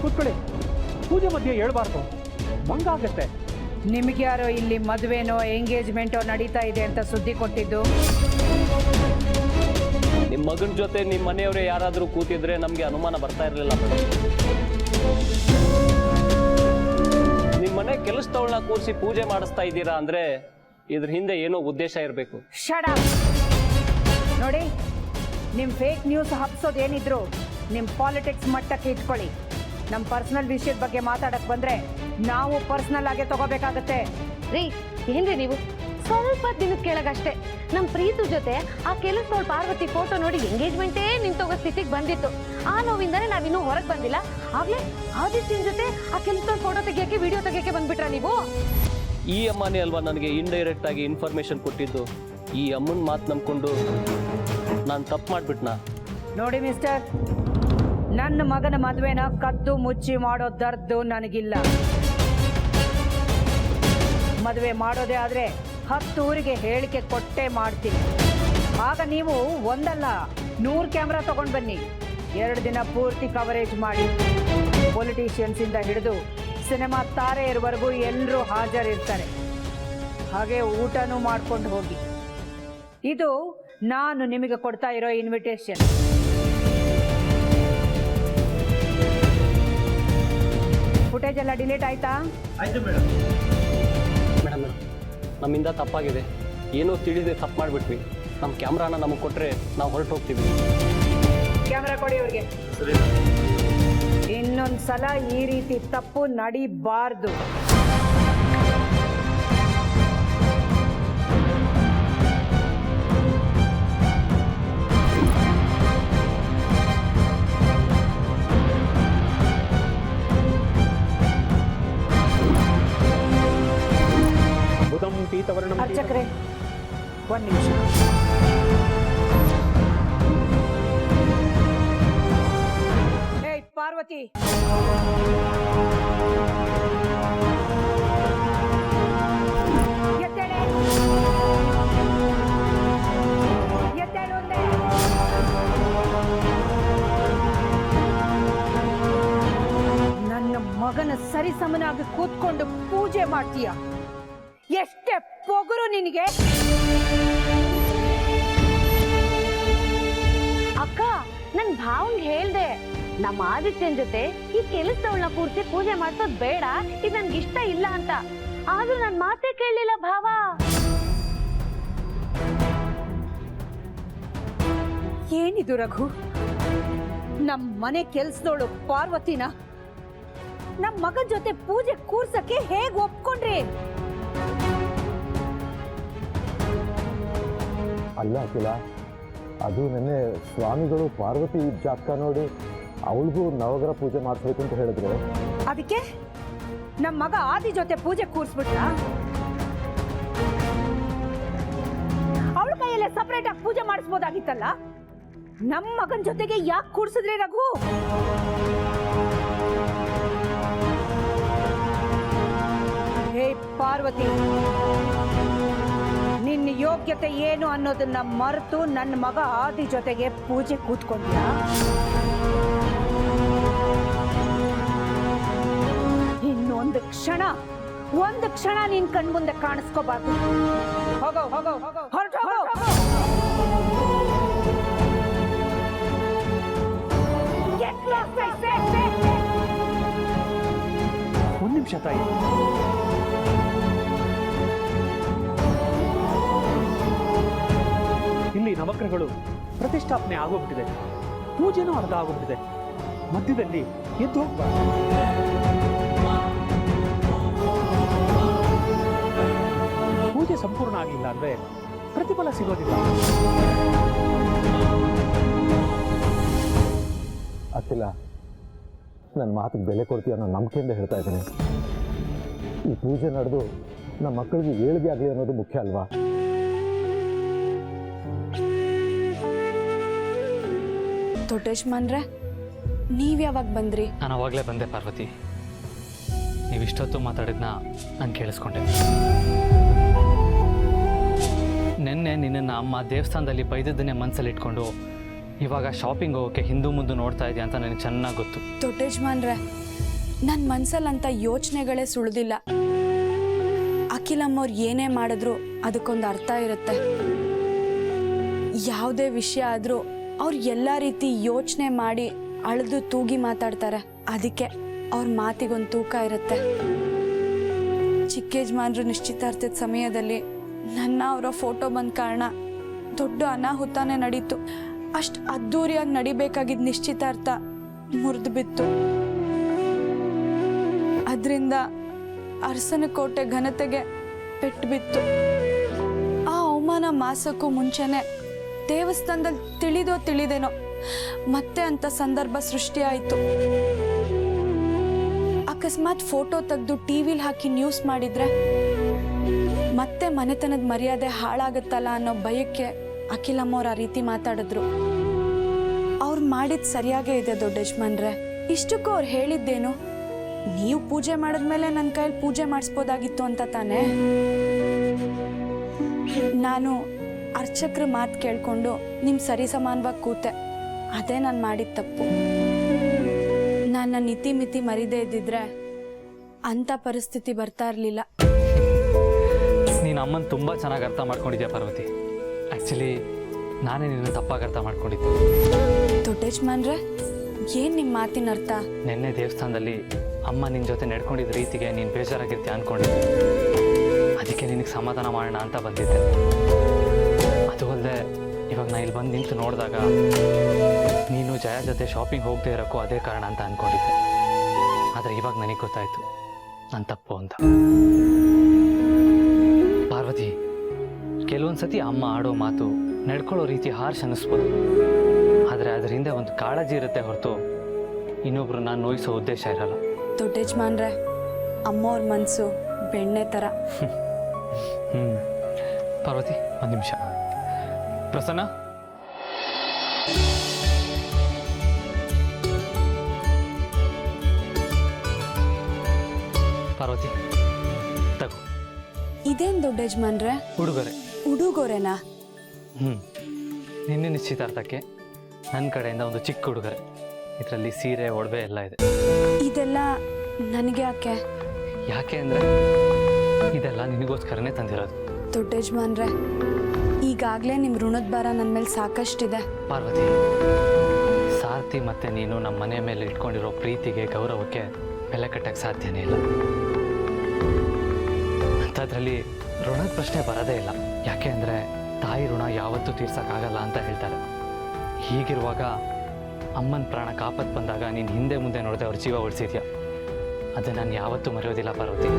ಕೂತ್ಕೊಳ್ಳಿ. ಪೂಜೆ ಮಧ್ಯೆ ಹೇಳ್ಬಾರ್ದು, ಮಂಗಾಗತ್ತೆ. ನಿಮ್ಗೆ ಯಾರೋ ಇಲ್ಲಿ ಮದುವೆನೋ ಎಂಗೇಜ್ಮೆಂಟೋ ನಡೀತಾ ಇದೆ ಅಂತ ಸುದ್ದಿ ಕೊಟ್ಟಿದ್ದು? ನಿಮ್ಮ ಮಗನ ಜೊತೆ ನಿಮ್ಮ ಮನೆಯವರೇ ಯಾರಾದರೂ ಕೂತಿದ್ರೆ ನಮಗೆ ಅನುಮಾನ ಬರ್ತಾ ಇರಲಿಲ್ಲ. ನಿಮ್ಮ ಮನೆ ಕೆಲಸದವಳನ್ನ ಕೂರಿಸಿ ಪೂಜೆ ಮಾಡಿಸ್ತಾ ಇದ್ದೀರಾ ಅಂದ್ರೆ ಇದ್ರ ಹಿಂದೆ ಏನೋ ಉದ್ದೇಶ ಇರಬೇಕು. Shut up. ನೋಡಿ, ನಿಮ್ಮ ಫೇಕ್ ನ್ಯೂಸ್ ಹಬ್ಸೋದೇನಿದ್ರು ನಿಮ್ಮ ಪಾಲಿಟಿಕ್ಸ್ ಮಟ್ಟಕ್ಕೆ ಇಟ್ಕೊಳ್ಳಿ. ನಮ್ಮ ಪರ್ಸನಲ್ ವಿಷಯದ ಬಗ್ಗೆ ಮಾತಾಡಕ್ ಬಂದ್ರೆ ನಾವು ಪರ್ಸನಲ್ ಆಗೇ ತಗೋಬೇಕಾಗತ್ತೆ. ರೀ, ಏನ್ರಿ ನೀವು? ಸ್ವಲ್ಪ ದಿನದ ಕೆಳಗಷ್ಟೇ ನಮ್ಮ ಪ್ರೀತು ಜೊತೆ ಆ ಕೆಲಸದವಳು ಪಾರ್ವತಿ ಫೋಟೋ ನೋಡಿ ಎಂಗೇಜ್ಮೆಂಟೇ ನಿಂತೋಗೋ ಸ್ಥಿತಿಗೆ ಬಂದಿತ್ತು. ಆ ನೋವಿಂದಾನೆ ನಾವಿನ್ನೂ ಹೊರಗೆ ಬಂದಿಲ್ಲ. ಆಗ್ಲೇ ಆದಿತ್ಯನ ಜೊತೆ ಆ ಕೆಲಸದವಳು ಫೋಟೋ ತೆಗಿಯಕ್ಕೆ ವಿಡಿಯೋ ತೆಗಿಯಕ್ಕೆ ಬಂದ್ಬಿಟ್ರ ನೀವು? ಈ ಅಮ್ಮನೇ ಅಲ್ವಾ ನನಗೆ ಇಂಡೈರೆಕ್ಟ್ ಆಗಿ ಇನ್ಫಾರ್ಮೇಶನ್ ಕೊಟ್ಟಿದ್ದು. ಈ ಅಮ್ಮನ ಮಾತು ನಂಬ್ಕೊಂಡು ನಾನು ತಪ್ಪು ಮಾಡ್ಬಿಟ್ನಾ? ನೋಡಿ ಮಿಸ್ಟರ್, ನನ್ನ ಮಗನ ಮದುವೆನ ಕದ್ದು ಮುಚ್ಚಿ ಮಾಡೋ ದರ್ದು ನನಗಿಲ್ಲ. ಮದುವೆ ಮಾಡೋದೇ ಆದ್ರೆ 10 ಊರಿಗೆ ಹೇಳಿಕೆ ಕೊಟ್ಟೆ ಮಾಡ್ತೀನಿ. ಆಗ ನೀವು ಒಂದಲ್ಲ 100 ಕ್ಯಾಮ್ರಾ ತಗೊಂಡು ಬನ್ನಿ. 2 ದಿನ ಪೂರ್ತಿ ಕವರೇಜ್ ಮಾಡಿ. ಪೊಲಿಟಿಷಿಯನ್ಸ್ ಇಂದ ಹಿಡಿದು ಸಿನಿಮಾ ತಾರೆ ಇರುವವರೆಗೂ ಎಲ್ಲರೂ ಹಾಜರಿರ್ತಾರೆ. ಹಾಗೆ ಊಟನೂ ಮಾಡ್ಕೊಂಡು ಹೋಗಿ. ಇದು ನಾನು ನಿಮಗೆ ಕೊಡ್ತಾ ಇರೋ ಇನ್ವಿಟೇಷನ್. ಫುಟೇಜ್ ಎಲ್ಲ ಡಿಲೀಟ್ ಆಯ್ತಾ? ಆಯ್ತು ಮೇಡಮ್. ಮೇಡಮ್, ನಮ್ಮಿಂದ ತಪ್ಪಾಗಿದೆ. ಏನೋ ತಿಳಿದೆ ತಪ್ಪು ಮಾಡಿಬಿಟ್ವಿ. ನಮ್ಮ ಕ್ಯಾಮ್ರಾನ ನಮಗೆ ಕೊಟ್ಟರೆ ನಾವು ಹೊರಟು ಹೋಗ್ತೀವಿ. ಕ್ಯಾಮ್ರಾ ಕೊಡಿ ಅವ್ರಿಗೆ. ಇನ್ನೊಂದ್ಸಲ ಈ ರೀತಿ ತಪ್ಪು ನಡಿಬಾರ್ದು. ಅರ್ಚಕ್ರೆ, 1 ನಿಮಿಷ. ಏಯ್ ಪಾರ್ವತಿ, ಎದ್ದೇಳೆ. ಎದ್ದೇಳು ಅಂದೆ. ನನ್ನ ಮಗನ ಸರಿಸಮನಾಗಿ ಕೂತ್ಕೊಂಡು ಪೂಜೆ ಮಾಡ್ತೀಯ? ಎಷ್ಟೇ ಪೊಗರು ನಿನಗೆ? ಅಕ್ಕ, ನನ್ ಭಾವನ್ಗೆ ಹೇಳ್ದೆ, ನಮ್ಮ ಆದಿತ್ಯನ ಜೊತೆ ಈ ಕೆಲಸದವಳನ್ನ ಕೂರಿಸಿ ಪೂಜೆ ಮಾಡ್ಸೋದ್ ಬೇಡ, ಇದು ನನ್ಗೆ ಇಷ್ಟ ಇಲ್ಲ ಅಂತ. ಆದ್ರೂ ನನ್ ಮಾತೇ ಕೇಳಲಿಲ್ಲ ಭಾವ. ಏನಿದು ರಘು? ನಮ್ ಮನೆ ಕೆಲ್ಸದವಳು ಪಾರ್ವತಿನ ನಮ್ ಮಗನ್ ಜೊತೆ ಪೂಜೆ ಕೂರ್ಸಕ್ಕೆ ಹೇಗ್ ಒಪ್ಕೊಂಡ್ರಿ? ಅಲ್ಲ ಅಖಿಲ, ಅದು ನೆನ್ನೆ ಸ್ವಾಮಿಗಳು ಪಾರ್ವತಿ ಜಾತಕ ನೋಡಿ ಅವಳಿಗೂ ನವಗ್ರಹ ಪೂಜೆ ಮಾಡಿಸ್ಬೇಕು ಅಂತ ಹೇಳಿದ್ರು. ಅದಕ್ಕೆ ನಮ್ಮ ಮಗ ಆದಿ ಜೊತೆ ಪೂಜೆ ಕೂರ್ಸ್ಬಿಟ್ಟ? ಅವಳ ಕೈಯಲ್ಲೇ ಸಪರೇಟ್ ಆಗಿ ಪೂಜೆ ಮಾಡಿಸ್ಬೋದಾಗಿತ್ತಲ್ಲ. ನಮ್ಮ ಮಗನ್ ಜೊತೆಗೆ ಯಾಕೆ ಕೂರ್ಸಿದ್ರಿ ರಘು? ಹೇ ಪಾರ್ವತಿ, ನಿನ್ನ ಯೋಗ್ಯತೆ ಏನು ಅನ್ನೋದನ್ನ ಮರೆತು ನನ್ನ ಮಗ ಆದಿ ಜೊತೆಗೆ ಪೂಜೆ ಕೂತ್ಕೊಂಡ್ಯ? ಇನ್ನೊಂದು ಕ್ಷಣ ನಿನ್ ಕಣ್ಮುಂದೆ ಕಾಣಿಸ್ಕೋಬಾರ್ದು. ಹೋಗೋ ಹೋಗೋ ಹೋಗೋ, ಹೊರಟು ಹೋಗೋ. ಒಂದು ನಿಮಿಷ ತಾಯಿ. ಇಲ್ಲಿ ನವಗ್ರಹಗಳು ಪ್ರತಿಷ್ಠಾಪನೆ ಆಗೋಗ್ಬಿಟ್ಟಿದೆ, ಪೂಜೆನೂ ಅರ್ಧ ಆಗೋಗ್ಬಿಟ್ಟಿದೆ. ಮಧ್ಯದಲ್ಲಿ ಎದ್ದು ಹೋಗ್ಬಾರ್ದು. ಪೂಜೆ ಸಂಪೂರ್ಣ ಆಗಿಲ್ಲ ಅಂದ್ರೆ ಪ್ರತಿಫಲ ಸಿಗೋದಿಲ್ಲ. ಅಖಿಲ, ನನ್ನ ಮಾತಿಗೆ ಬೆಲೆ ಕೊಡ್ತೀಯ ಅನ್ನೋ ನಂಬಿಕೆಯಿಂದ ಹೇಳ್ತಾ ಇದ್ದೀನಿ. ಈ ಪೂಜೆ ನಡೆದು ನಮ್ಮ ಮಕ್ಕಳಿಗೆ ಏಳಿಗೆ ಆಗಲಿ ಅನ್ನೋದು ಮುಖ್ಯ ಅಲ್ವಾ? ದೊಡ್ಡಜ್ಮನ್ರೆ, ನೀವು ಯಾವಾಗ ಬಂದ್ರಿ? ನಾನು ಅವಾಗಲೇ ಬಂದೆ ಪಾರ್ವತಿ. ನೀವು ಇಷ್ಟೊತ್ತು ಮಾತಾಡಿದ್ನ ನಾನು ಕೇಳಿಸ್ಕೊಂಡೆ. ನಿನ್ನೆ ನಿನ್ನನ್ನು ಅಮ್ಮ ದೇವಸ್ಥಾನದಲ್ಲಿ ಬೈದದ್ದನ್ನೇ ಮನಸ್ಸಲ್ಲಿ ಇಟ್ಕೊಂಡು ಇವಾಗ ಶಾಪಿಂಗ್ ಹೋಗೋಕ್ಕೆ ಹಿಂದೂ ಮುಂದೆ ನೋಡ್ತಾ ಇದೆಯಾ ಅಂತ ನನಗೆ ಚೆನ್ನಾಗಿ ಗೊತ್ತು. ದೊಡ್ಡ ಯಜಮಾನ್ರೆ, ನನ್ನ ಮನ್ಸಲ್ಲಂತ ಯೋಚನೆಗಳೇ ಸುಳಿದಿಲ್ಲ. ಅಖಿಲಮ್ಮವ್ರು ಏನೇ ಮಾಡಿದ್ರು ಅದಕ್ಕೊಂದು ಅರ್ಥ ಇರುತ್ತೆ. ಯಾವುದೇ ವಿಷಯ ಆದರೂ ಅವ್ರು ಎಲ್ಲ ರೀತಿ ಯೋಚನೆ ಮಾಡಿ ಅಳೆದು ತೂಗಿ ಮಾತಾಡ್ತಾರೆ. ಅದಕ್ಕೆ ಅವ್ರ ಮಾತಿಗೊಂದು ತೂಕ ಇರುತ್ತೆ. ಚಿಕ್ಕ ಯಜಮಾನ್ರು ನಿಶ್ಚಿತಾರ್ಥದ ಸಮಯದಲ್ಲಿ ನನ್ನ ಅವರ ಫೋಟೋ ಬಂದ ಕಾರಣ ದೊಡ್ಡ ಅನಾಹುತಾನೇ ನಡೀತು. ಅಷ್ಟು ಅದ್ಧೂರಿಯಾಗಿ ನಡಿಬೇಕಾಗಿದ್ದ ನಿಶ್ಚಿತಾರ್ಥ ಮುರಿದು ಬಿತ್ತು. ಅದರಿಂದ ಅರಸನಕೋಟೆ ಘನತೆಗೆ ಪೆಟ್ಟು ಬಿತ್ತು. ಆ ಅವಮಾನ ಮಾಸಕ್ಕೂ ಮುಂಚೆನೆ ದೇವಸ್ಥಾನದಲ್ಲಿ ತಿಳಿದೇನೋ ಮತ್ತೆ ಅಂತ ಸಂದರ್ಭ ಸೃಷ್ಟಿಯಾಯಿತು. ಅಕಸ್ಮಾತ್ ಫೋಟೋ ತೆಗೆದು ಟಿವಿಲಿ ಹಾಕಿ ನ್ಯೂಸ್ ಮಾಡಿದ್ರೆ ಮತ್ತೆ ಮನೆತನದ ಮರ್ಯಾದೆ ಹಾಳಾಗುತ್ತಲ್ಲ ಅನ್ನೋ ಭಯಕ್ಕೆ ಅಖಿಲಮ್ಮವ್ರು ಆ ರೀತಿ ಮಾತಾಡಿದ್ರು. ಅವ್ರು ಮಾಡಿದ್ ಸರಿಯಾಗೇ ಇದೆ ದೊಡ್ಡ ಯಜಮಾನ್ರೆ. ಇಷ್ಟಕ್ಕೂ ಅವ್ರು ಹೇಳಿದ್ದೇನು, ನೀವು ಪೂಜೆ ಮಾಡಿದ್ಮೇಲೆ ನನ್ನ ಕೈಯಲ್ಲಿ ಪೂಜೆ ಮಾಡಿಸ್ಬೋದಾಗಿತ್ತು ಅಂತ ತಾನೇ. ನಾನು ಅರ್ಚಕ್ರ ಮಾತು ಕೇಳಿಕೊಂಡು ನಿಮ್ಮ ಸರಿ ಸಮಾನವಾಗಿ ಕೂತೆ. ಅದೇ ನಾನು ಮಾಡಿದ ತಪ್ಪು. ನನ್ನ ನೀತಿ ಮಿತಿ ಮರಿದೇ ಇದ್ದಿದ್ರೆ ಅಂಥ ಪರಿಸ್ಥಿತಿ ಬರ್ತಾ ಇರಲಿಲ್ಲ. ನೀನು ಅಮ್ಮನ ತುಂಬ ಚೆನ್ನಾಗಿ ಅರ್ಥ ಮಾಡ್ಕೊಂಡಿದ್ಯಾ ಪಾರ್ವತಿ. ಆ್ಯಕ್ಚುಲಿ ನಾನೇ ನಿನ್ನ ತಪ್ಪಾಗಿ ಅರ್ಥ ಮಾಡ್ಕೊಂಡಿದ್ದೆ. ದೊಡ್ಡ ಯಜಮಾನ್ರೆ, ಏನು ನಿಮ್ಮ ಮಾತಿನ ಅರ್ಥ? ನಿನ್ನೆ ದೇವಸ್ಥಾನದಲ್ಲಿ ಅಮ್ಮ ನಿನ್ನ ಜೊತೆ ನಡ್ಕೊಂಡಿದ್ದ ರೀತಿಗೆ ನೀನು ಬೇಜಾರಾಗಿರ್ತೀಯ ಅಂದ್ಕೊಂಡಿದ್ದೆ. ಅದಕ್ಕೆ ನಿನಗೆ ಸಮಾಧಾನ ಮಾಡೋಣ ಅಂತ ಬಂದಿದ್ದೆ. ಅದು ಅಲ್ಲದೆ ಇವಾಗ ನಾ ಇಲ್ಲಿ ಬಂದು ನಿಂತು ನೋಡಿದಾಗ ನೀನು ಜಯ ಜೊತೆ ಶಾಪಿಂಗ್ ಹೋಗದೆ ಇರೋಕ್ಕೂ ಅದೇ ಕಾರಣ ಅಂತ ಅಂದ್ಕೊಂಡಿದ್ದೆ. ಆದರೆ ಇವಾಗ ನನಗೆ ಗೊತ್ತಾಯಿತು ನನ್ನ ತಪ್ಪು ಅಂತ. ಪಾರ್ವತಿ, ಕೆಲವೊಂದು ಸತಿ ಅಮ್ಮ ಆಡೋ ಮಾತು ನಡ್ಕೊಳ್ಳೋ ರೀತಿ ಹಾರ್ಷ್ ಅನ್ನಿಸ್ಬೋದು. ಆದರೆ ಅದರಿಂದ ಒಂದು ಕಾಳಜಿ ಇರುತ್ತೆ ಹೊರತು ಇನ್ನೊಬ್ರು ನಾನು ನೋಯಿಸೋ ಉದ್ದೇಶ ಇರಲ್ಲ. ದೊಡ್ಡ ಯಜಮಾನ್ರೆ, ಅಮ್ಮವ್ರ ಮನಸ್ಸು ಬೆಣ್ಣೆ ಥರ. ಪಾರ್ವತಿ, ಒಂದು ನಿಮಿಷ. ಪ್ರಸನ್ನ, ಪಾರ್ವತಿ ತಗೋ. ಇದೇನು ದೊಡ್ಡ ಯಜಮಾನ್ರೆ? ಉಡುಗೊರೆ. ಉಡುಗೊರೆನಾ? ನಿನ್ನೆ ನಿಶ್ಚಿತಾರ್ಥಕ್ಕೆ ನನ್ನ ಕಡೆಯಿಂದ ಒಂದು ಚಿಕ್ಕ ಉಡುಗೊರೆ. ಇದರಲ್ಲಿ ಸೀರೆ, ಒಡವೆ ಎಲ್ಲ ಇದೆ. ಇದೆಲ್ಲ ನನಗೆ ಯಾಕೆ? ಯಾಕೆ ಅಂದರೆ ಇದೆಲ್ಲ ನಿನಗೋಸ್ಕರನೇ ತಂದಿರೋದು. ದೊಡ್ಡ ಯಜಮಾನ್ರೆ, ಈಗಾಗಲೇ ನಿಮ್ಮ ಋಣದ ಭಾರ ನನ್ನ ಮೇಲೆ ಸಾಕಷ್ಟಿದೆ. ಪಾರ್ವತಿ, ಸಾರ್ಥಿ ಮತ್ತು ನೀನು ನಮ್ಮ ಮನೆ ಮೇಲೆ ಇಟ್ಕೊಂಡಿರೋ ಪ್ರೀತಿಗೆ, ಗೌರವಕ್ಕೆ ಬೆಲೆ ಕಟ್ಟಕ್ಕೆ ಸಾಧ್ಯನೇ ಇಲ್ಲ. ಅಂಥದ್ರಲ್ಲಿ ಋಣದ ಪ್ರಶ್ನೆ ಬರೋದೇ ಇಲ್ಲ. ಯಾಕೆ ಅಂದರೆ ತಾಯಿ ಋಣ ಯಾವತ್ತೂ ತೀರ್ಸೋಕ್ಕಾಗಲ್ಲ ಅಂತ ಹೇಳ್ತಾರೆ. ಹೀಗಿರುವಾಗ ಅಮ್ಮನ ಪ್ರಾಣ ಕಾಪತ್ತು ಬಂದಾಗ ನೀನು ಹಿಂದೆ ಮುಂದೆ ನೋಡದೆ ಅವ್ರ ಜೀವ ಉಳಿಸಿದ್ಯಾ. ಅದು ನಾನು ಯಾವತ್ತೂ ಮರೆಯೋದಿಲ್ಲ ಪಾರ್ವತಿ.